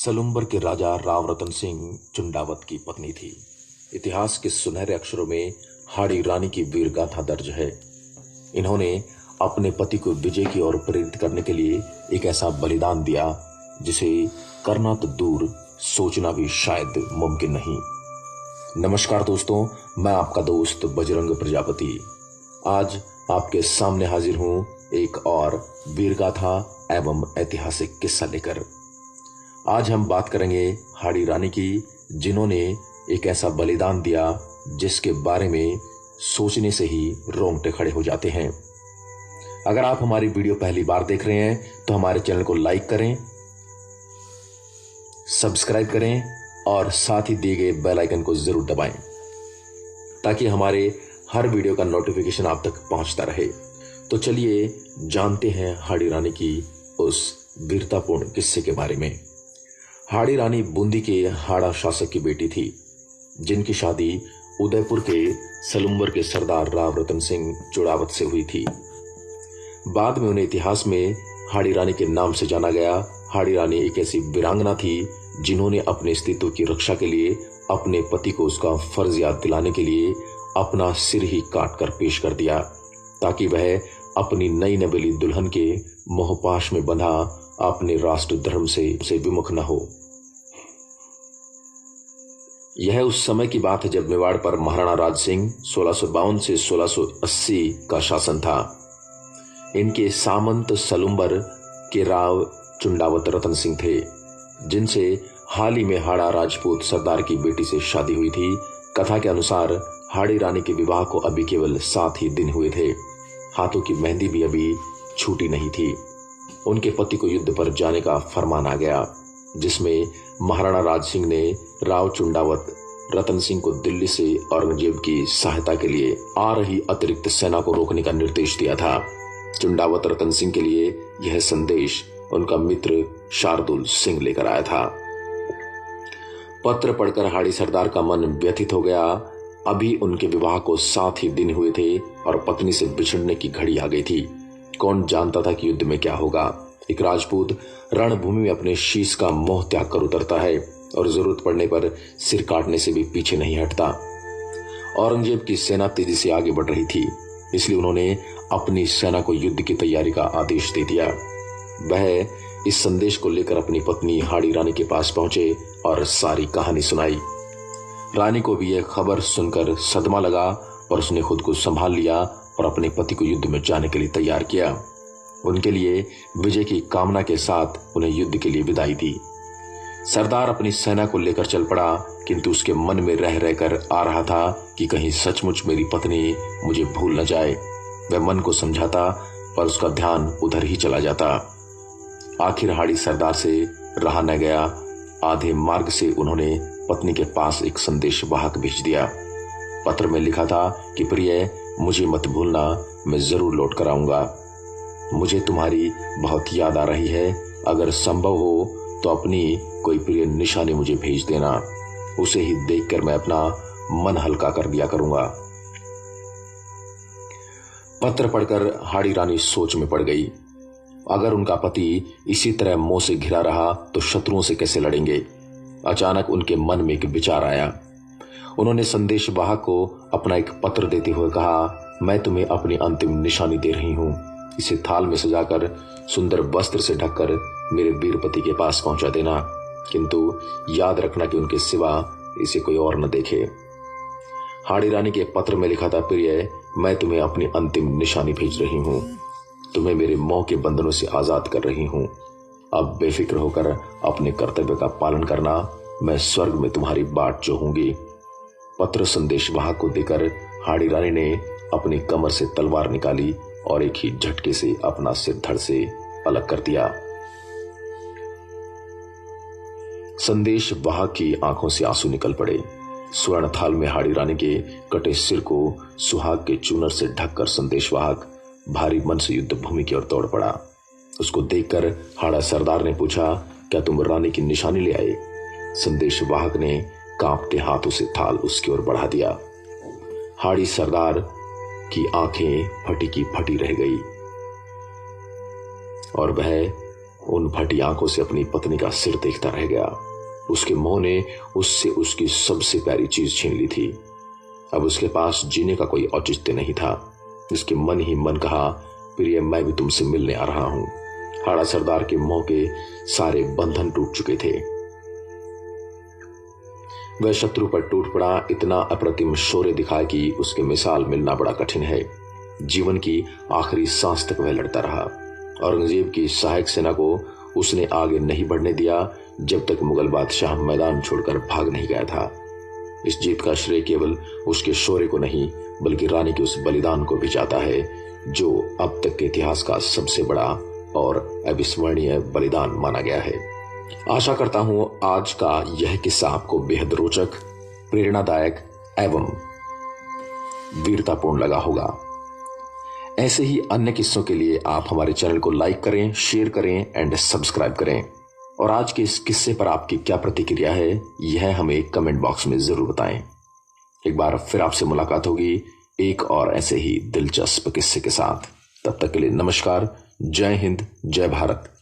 सलुम्बर के राजा राव रतन सिंह चुंडावत की पत्नी थी। इतिहास के सुनहरे अक्षरों में हाड़ी रानी की वीर गाथा दर्ज है। इन्होंने अपने पति को विजय की ओर प्रेरित करने के लिए एक ऐसा बलिदान दिया जिसे करना तो दूर, सोचना भी शायद मुमकिन नहीं। नमस्कार दोस्तों, मैं आपका दोस्त बजरंग प्रजापति आज आपके सामने हाजिर हूं एक और वीर गाथा एवं ऐतिहासिक किस्सा लेकर। आज हम बात करेंगे हाड़ी रानी की, जिन्होंने एक ऐसा बलिदान दिया जिसके बारे में सोचने से ही रोंगटे खड़े हो जाते हैं। अगर आप हमारी वीडियो पहली बार देख रहे हैं तो हमारे चैनल को लाइक करें, सब्सक्राइब करें और साथ ही दिए गए बेल आइकन को जरूर दबाएं ताकि हमारे हर वीडियो का नोटिफिकेशन आप तक पहुंचता रहे। तो चलिए जानते हैं हाड़ी रानी की उस वीरतापूर्ण किस्से के बारे में। हाड़ी रानी बूंदी के हाड़ा शासक की बेटी थी, जिनकी शादी उदयपुर के सलुम्बर के सरदार राव रतन सिंह चुड़ावत से हुई थी। बाद में उन्हें इतिहास में हाड़ी रानी के नाम से जाना गया। हाड़ी रानी एक ऐसी वीरांगना थी जिन्होंने अपने अस्तित्व की रक्षा के लिए अपने पति को उसका फर्ज याद दिलाने के लिए अपना सिर ही काट कर पेश कर दिया, ताकि वह अपनी नई नवेली दुल्हन के मोहपाश में बंधा अपने राष्ट्र धर्म से विमुख न हो। यह उस समय की बात है जब मेवाड़ पर महाराणा राज सिंह 1652 से 1680 का शासन था। इनके सामंत सलुम्बर के राव चुंडावत रतन सिंह थे, जिनसे हाल ही में हाड़ा राजपूत सरदार की बेटी से शादी हुई थी। कथा के अनुसार हाड़ी रानी के विवाह को अभी केवल 7 ही दिन हुए थे। हाथों की मेहंदी भी अभी छूटी नहीं थी। उनके पति को युद्ध पर जाने का फरमान आ गया, जिसमें महाराणा राज सिंह ने राव चुंडावत रतन सिंह को दिल्ली से औरंगजेब की सहायता के लिए आ रही अतिरिक्त सेना को रोकने का निर्देश दिया था। चुंडावत रतन सिंह के लिए यह संदेश उनका मित्र शार्दुल सिंह लेकर आया था। पत्र पढ़कर हाड़ी सरदार का मन व्यथित हो गया। अभी उनके विवाह को 7 ही दिन हुए थे और पत्नी से बिछड़ने की घड़ी आ गई थी। कौन जानता था कि युद्ध में क्या होगा। एक राजपूत रणभूमि में अपने शीश का मोह त्याग कर उतरता है और जरूरत पड़ने पर सिर काटने से भी पीछे नहीं हटता। औरंगजेब की सेना तेजी से आगे बढ़ रही थी, इसलिए उन्होंने अपनी सेना को युद्ध की तैयारी का आदेश दे दिया। वह इस संदेश को लेकर अपनी पत्नी हाड़ी रानी के पास पहुंचे और सारी कहानी सुनाई। रानी को भी यह खबर सुनकर सदमा लगा और उसने खुद को संभाल लिया और अपने पति को युद्ध में जाने के लिए तैयार किया। उनके लिए विजय की कामना के साथ उन्हें युद्ध के लिए विदाई दी। सरदार अपनी सेना को लेकर चल पड़ा, किंतु उसके मन में रह रहकर आ रहा था कि कहीं सचमुच मेरी पत्नी मुझे भूल न जाए। वह मन को समझाता पर उसका ध्यान उधर ही चला जाता। आखिर हाड़ी सरदार से रहा न गया। आधे मार्ग से उन्होंने पत्नी के पास एक संदेश वाहक भेज दिया। पत्र में लिखा था कि प्रिय, मुझे मत भूलना, मैं जरूर लौट कर आऊंगा। मुझे तुम्हारी बहुत याद आ रही है। अगर संभव हो तो अपनी कोई प्रिय निशानी मुझे भेज देना। उसे ही देखकर मैं अपना मन हल्का कर दिया करूंगा। पत्र पढ़कर हाड़ी रानी सोच में पड़ गई। अगर उनका पति इसी तरह मोह से घिरा रहा तो शत्रुओं से कैसे लड़ेंगे। अचानक उनके मन में एक विचार आया। उन्होंने संदेश वाहक को अपना एक पत्र देते हुए कहा, मैं तुम्हें अपनी अंतिम निशानी दे रही हूं। इसे थाल में सजाकर सुंदर वस्त्र से ढककर मेरे वीर पति के पास पहुंचा देना, किंतु याद रखना कि उनके सिवा इसे कोई और न देखे। हाड़ी रानी के पत्र में लिखा था, प्रिय, मैं तुम्हें अपनी अंतिम निशानी भेज रही हूं। तुम्हें मेरे मोह के बंधनों से आजाद कर रही हूं। अब बेफिक्र होकर अपने कर्तव्य का पालन करना। मैं स्वर्ग में तुम्हारी बाट जोहूंगी। पत्र संदेश वाहक को देकर हाड़ी रानी ने अपनी कमर से तलवार निकाली और एक ही झटके से अपना सिर धड़ से अलग कर दिया। संदेश वाहक की आंखों से आंसू निकल पड़े। स्वर्ण थाल में हाड़ी रानी के कटे सिर को सुहाग के चूनर से ढककर संदेश वाहक भारी मन से युद्ध भूमि की ओर दौड़ पड़ा। उसको देखकर हाड़ा सरदार ने पूछा, क्या तुम रानी की निशानी ले आए? संदेश वाहक ने कांपते हाथों से थाल उसकी ओर बढ़ा दिया। हाड़ी सरदार की आंखें फटी की फटी रह गई और वह उन फटी आंखों से अपनी पत्नी का सिर देखता रह गया। उसके मोह ने उससे उसकी सबसे प्यारी चीज छीन ली थी। अब उसके पास जीने का कोई औचित्य नहीं था। उसके मन ही मन कहा, प्रिय, मैं भी तुमसे मिलने आ रहा हूं। हाड़ा सरदार के मोह के सारे बंधन टूट चुके थे। वह शत्रु पर टूट पड़ा। इतना अप्रतिम शौर्य दिखा कि उसके मिसाल मिलना बड़ा कठिन है। जीवन की आखिरी सांस तक वह लड़ता रहा। औरंगजेब की सहायक सेना को उसने आगे नहीं बढ़ने दिया जब तक मुगल बादशाह मैदान छोड़कर भाग नहीं गया था। इस जीत का श्रेय केवल उसके शौर्य को नहीं बल्कि रानी के उस बलिदान को भी जाता है, जो अब तक के इतिहास का सबसे बड़ा और अविस्मरणीय बलिदान माना गया है। आशा करता हूं आज का यह किस्सा आपको बेहद रोचक, प्रेरणादायक एवं वीरतापूर्ण लगा होगा। ऐसे ही अन्य किस्सों के लिए आप हमारे चैनल को लाइक करें, शेयर करें एंड सब्सक्राइब करें। और आज के इस किस्से पर आपकी क्या प्रतिक्रिया है, यह हमें कमेंट बॉक्स में जरूर बताएं। एक बार फिर आपसे मुलाकात होगी एक और ऐसे ही दिलचस्प किस्से के साथ। तब तक के लिए नमस्कार। जय हिंद, जय भारत।